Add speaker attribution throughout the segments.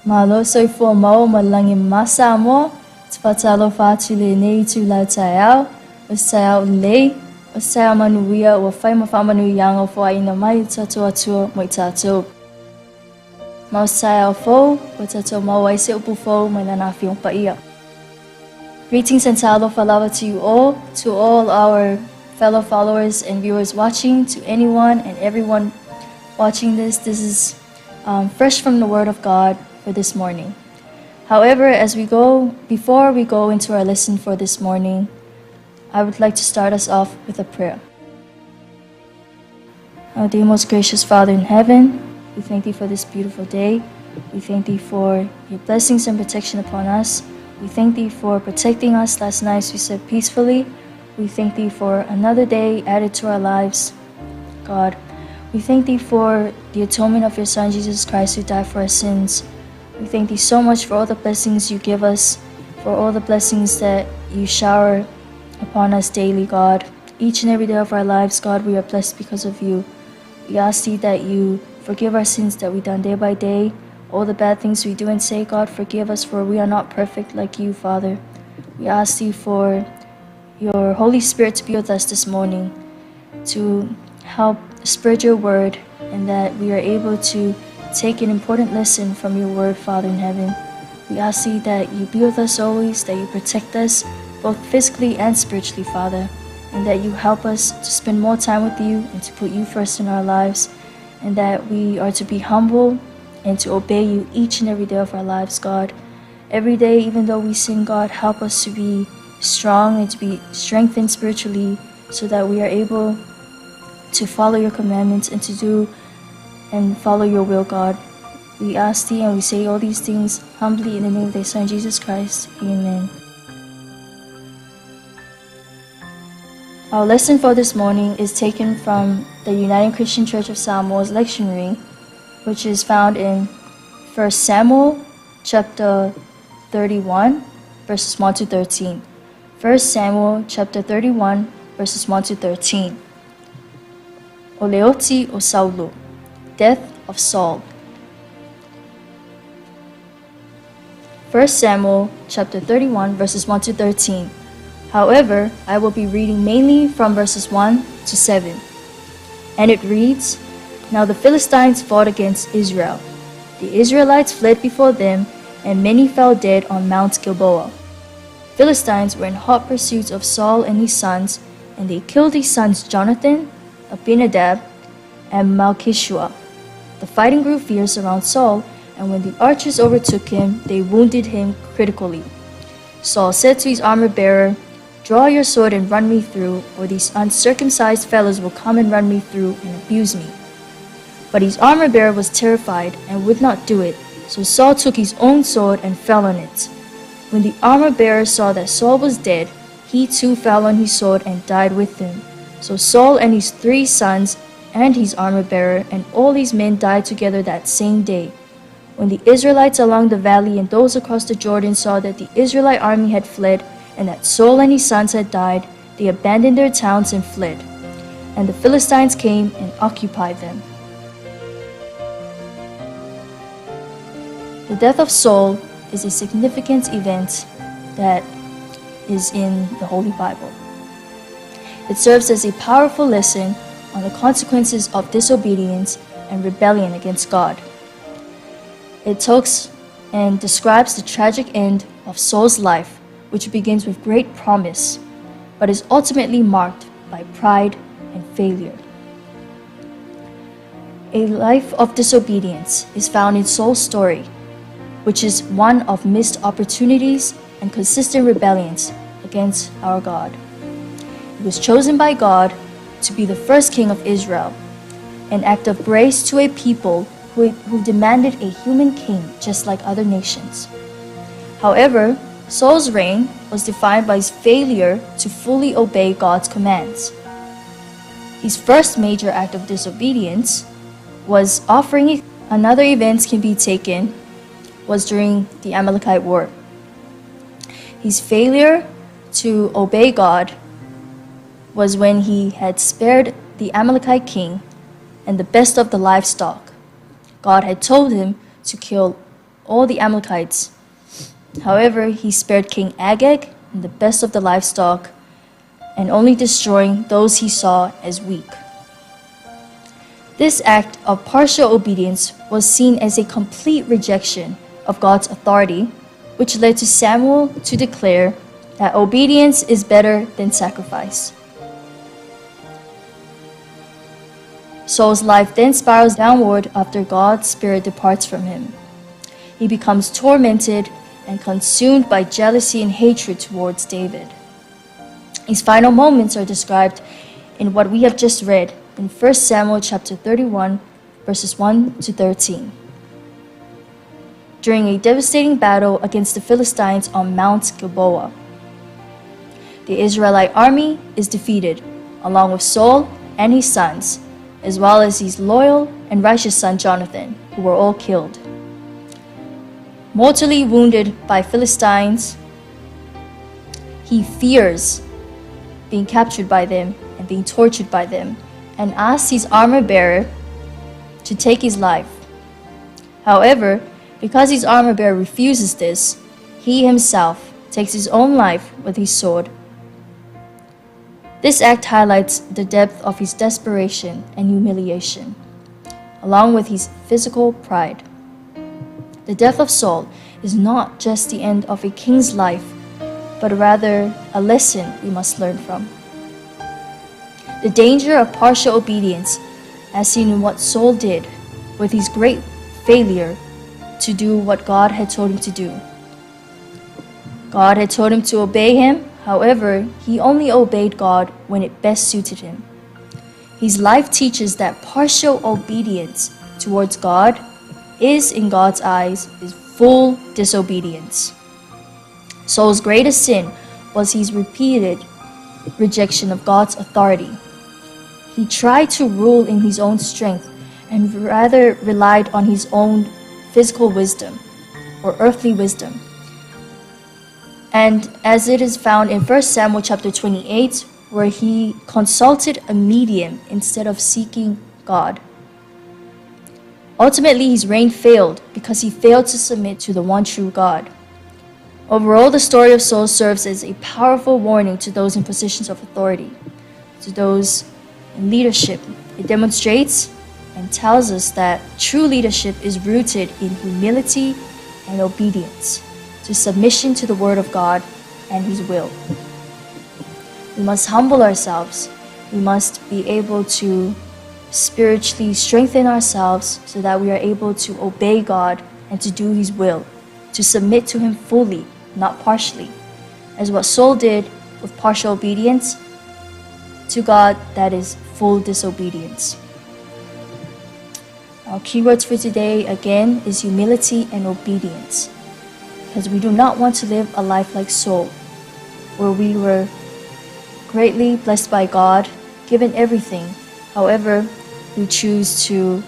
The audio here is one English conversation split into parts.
Speaker 1: Malo soy fo mau malangim masa mo, tpatalo fatile nei tu la tayao, usayao lei, usayao manuia o fai mafamanu yango fo aina mai tatu atua mo tato. Mau sayao fo, o tato mau aise upu fo mananafi pa ia. Greetings and talo falawa to all our fellow followers and viewers watching, to anyone and everyone watching this. This is fresh from the Word of God for this morning. However, before we go into our lesson for this morning, I would like to start us off with a prayer. Our dear most gracious Father in heaven, we thank Thee for this beautiful day. We thank Thee for Your blessings and protection upon us. We thank Thee for protecting us last night as we slept peacefully. We thank Thee for another day added to our lives, God. We thank Thee for the atonement of Your Son, Jesus Christ, who died for our sins. We thank Thee so much for all the blessings You give us, for all the blessings that You shower upon us daily, God. Each and every day of our lives, God, we are blessed because of You. We ask Thee that You forgive our sins that we done day by day, all the bad things we do and say, God, forgive us, for we are not perfect like You, Father. We ask Thee for Your Holy Spirit to be with us this morning, to help spread Your word, and that we are able to take an important lesson from Your word, Father in heaven. We ask Thee that You be with us always, that You protect us both physically and spiritually, Father, and that You help us to spend more time with You and to put You first in our lives, and that we are to be humble and to obey You each and every day of our lives, God. Every day, even though we sin, God, help us to be strong and to be strengthened spiritually, so that we are able to follow Your commandments and to do and follow Your will, God. We ask Thee and we say all these things humbly in the name of Thy Son, Jesus Christ. Amen. Our lesson for this morning is taken from the United Christian Church of Samoa's lectionary, which is found in 1 Samuel chapter 31, verses 1 to 13. 1 Samuel chapter 31, verses 1 to 13. Oleoti o Saulo, death of Saul. 1 Samuel chapter 31, verses 1 to 13. However, I will be reading mainly from verses 1 to 7. And it reads, Now the Philistines fought against Israel. The Israelites fled before them, and many fell dead on Mount Gilboa. Philistines were in hot pursuit of Saul and his sons, and they killed his sons Jonathan, Abinadab, and Malchishua. The fighting grew fierce around Saul, and when the archers overtook him, they wounded him critically. Saul said to his armor-bearer, Draw your sword and run me through, or these uncircumcised fellows will come and run me through and abuse me. But his armor-bearer was terrified and would not do it, so Saul took his own sword and fell on it. When the armor-bearer saw that Saul was dead, he too fell on his sword and died with him. So Saul and his 3 sons and his armor-bearer and all his men died together that same day. When the Israelites along the valley and those across the Jordan saw that the Israelite army had fled and that Saul and his sons had died, they abandoned their towns and fled. And the Philistines came and occupied them. The death of Saul is a significant event that is in the Holy Bible. It serves as a powerful lesson on the consequences of disobedience and rebellion against God. It talks and describes the tragic end of Saul's life, which begins with great promise, but is ultimately marked by pride and failure. A life of disobedience is found in Saul's story, which is one of missed opportunities and consistent rebellions against our God. He was chosen by God to be the first king of Israel, an act of grace to a people who demanded a human king just like other nations. However, Saul's reign was defined by his failure to fully obey God's commands. His first major act of disobedience was offering. Another event can be taken was during the Amalekite War. His failure to obey God was when he had spared the Amalekite king and the best of the livestock. God had told him to kill all the Amalekites. However, he spared King Agag and the best of the livestock, and only destroying those he saw as weak. This act of partial obedience was seen as a complete rejection of God's authority, which led to Samuel to declare that obedience is better than sacrifice. Saul's life then spirals downward after God's Spirit departs from him. He becomes tormented and consumed by jealousy and hatred towards David. His final moments are described in what we have just read in 1 Samuel chapter 31, verses 1 to 13. During a devastating battle against the Philistines on Mount Gilboa, the Israelite army is defeated, along with Saul and his sons, as well as his loyal and righteous son Jonathan, who were all killed. Mortally wounded by Philistines, he fears being captured by them and being tortured by them, and asks his armor-bearer to take his life. However, because his armor-bearer refuses this, he himself takes his own life with his sword. This act highlights the depth of his desperation and humiliation, along with his physical pride. The death of Saul is not just the end of a king's life, but rather a lesson we must learn from. The danger of partial obedience, as seen in what Saul did with his great failure to do what God had told him to do. God had told him to obey him, however, he only obeyed God when it best suited him. His life teaches that partial obedience towards God is, in God's eyes, is full disobedience. Saul's greatest sin was his repeated rejection of God's authority. He tried to rule in his own strength and rather relied on his own physical wisdom or earthly wisdom. And as it is found in 1 Samuel chapter 28, where he consulted a medium instead of seeking God. Ultimately, his reign failed because he failed to submit to the one true God. Overall, the story of Saul serves as a powerful warning to those in positions of authority, to those in leadership. It demonstrates and tells us that true leadership is rooted in humility and obedience, to submission to the Word of God and His will. We must humble ourselves. We must be able to spiritually strengthen ourselves so that we are able to obey God and to do His will, to submit to Him fully, not partially, as what Saul did with partial obedience to God, that is full disobedience. Our keywords for today again is humility and obedience, because we do not want to live a life like Saul, where we were greatly blessed by God, given everything. However, we choose to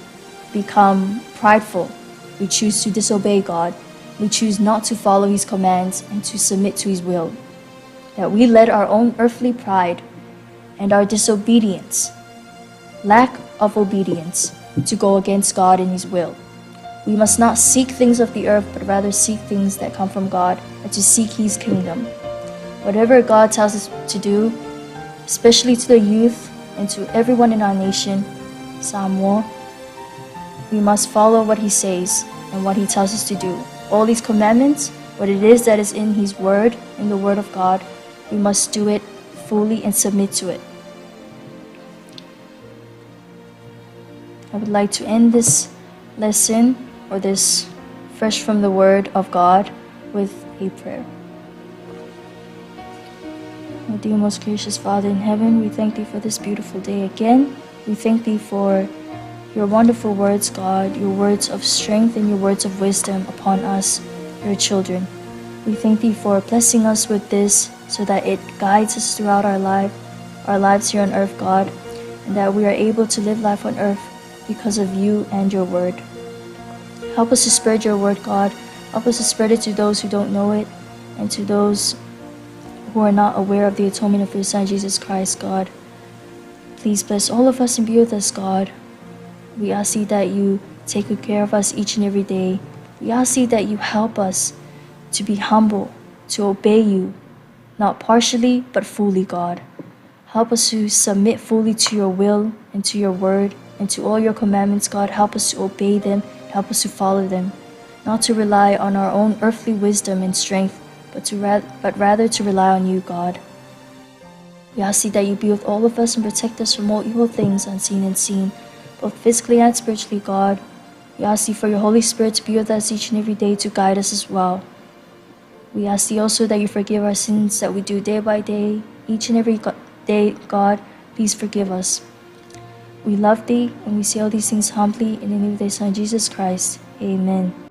Speaker 1: become prideful. We choose to disobey God. We choose not to follow His commands and to submit to His will. That we let our own earthly pride and our disobedience, lack of obedience, to go against God and His will. We must not seek things of the earth, but rather seek things that come from God, and to seek His kingdom. Whatever God tells us to do, especially to the youth and to everyone in our nation, Samoa, we must follow what He says and what He tells us to do. All these commandments, what it is that is in His Word, in the Word of God, we must do it fully and submit to it. I would like to end this lesson, or this fresh from the Word of God, with a prayer. Oh, dear most gracious Father in heaven, we thank Thee for this beautiful day again. We thank Thee for Your wonderful words, God, Your words of strength and Your words of wisdom upon us, Your children. We thank Thee for blessing us with this so that it guides us throughout our lives here on earth, God, and that we are able to live life on earth because of You and Your word. Help us to spread Your word, God. Help us to spread it to those who don't know it and to those who are not aware of the atonement of Your Son, Jesus Christ, God. Please bless all of us and be with us, God. We ask Thee that You take good care of us each and every day. We ask thee that you help us to be humble, to obey you, not partially, but fully, God. Help us to submit fully to your will and to your word and to all your commandments, God. Help us to obey them, help us to follow them, not to rely on our own earthly wisdom and strength, but rather to rely on you, God. We ask thee that you be with all of us and protect us from all evil things, unseen and seen, both physically and spiritually, God. We ask thee for your Holy Spirit to be with us each and every day to guide us as well. We ask thee also that you forgive our sins that we do day by day, each and every day, God. Please forgive us. We love thee and we say all these things humbly in the name of thy Son, Jesus Christ. Amen.